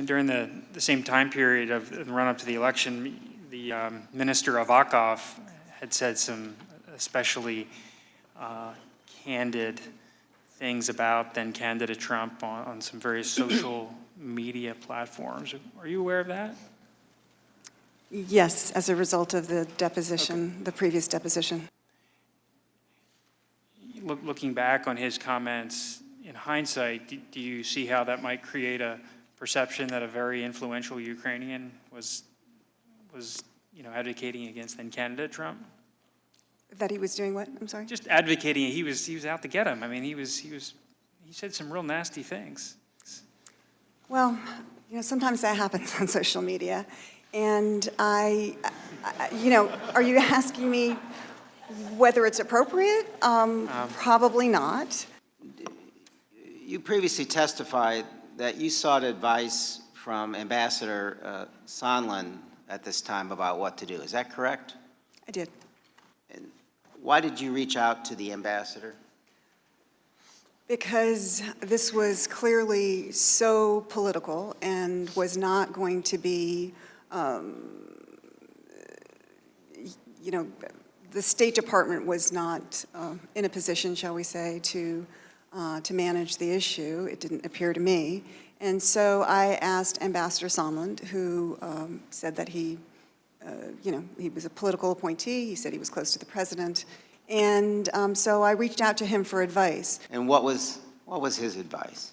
During the same time period of the run-up to the election, the Minister Avakov had said some especially candid things about then-candidate Trump on some various social media platforms. Are you aware of that? Yes, as a result of the deposition, okay. The previous deposition. Looking back on his comments in hindsight, do you see how that might create a perception that a very influential Ukrainian was advocating against then-candidate Trump? That he was doing what? I'm sorry? Just advocating. He was out to get him. I mean, he said some real nasty things. Well, sometimes that happens on social media. And are you asking me whether it's appropriate? Probably not. You previously testified that you sought advice from Ambassador Sondland at this time about what to do. Is that correct? I did. And why did you reach out to the ambassador? Because this was clearly so political and was not going to be, the State Department was not in a position, shall we say, to manage the issue. It didn't appear to me. And so I asked Ambassador Sondland, who said that he was a political appointee. He said he was close to the president. And so I reached out to him for advice. And what was his advice?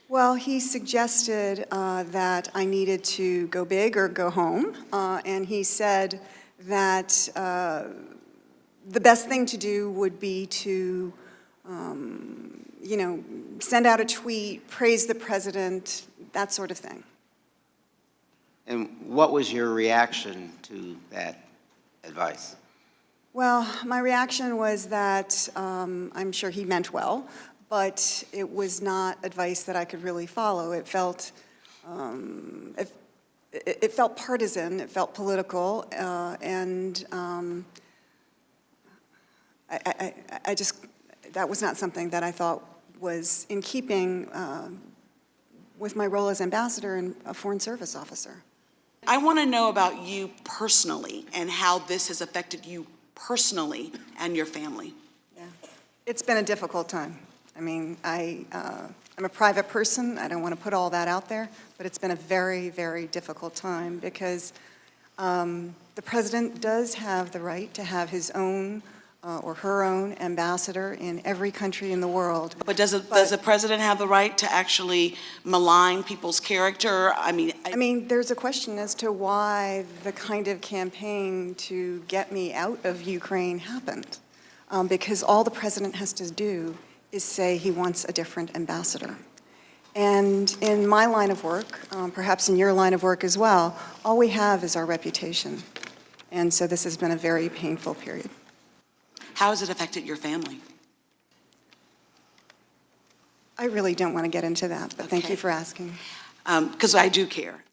Well, he suggested that I needed to go big or go home. And he said that the best thing to do would be to, send out a tweet, praise the president, that sort of thing. And what was your reaction to that advice? Well, my reaction was that I'm sure he meant well, but it was not advice that I could really follow. It felt it felt partisan, it felt political, and I just, that was not something that I thought was in keeping with my role as ambassador and a foreign service officer. I want to know about you personally and how this has affected you personally and your family. Yeah, it's been a difficult time. I mean, I'm a private person. I don't want to put all that out there, but it's been a very, very difficult time because the president does have the right to have his own or her own ambassador in every country in the world. But does the president have the right to actually malign people's character? I mean, there's a question as to why the kind of campaign to get me out of Ukraine happened. Because all the president has to do is say he wants a different ambassador. And in my line of work, perhaps in your line of work as well, all we have is our reputation. And so this has been a very painful period. How has it affected your family? I really don't want to get into that, but Okay. Thank you for asking. Because I do care.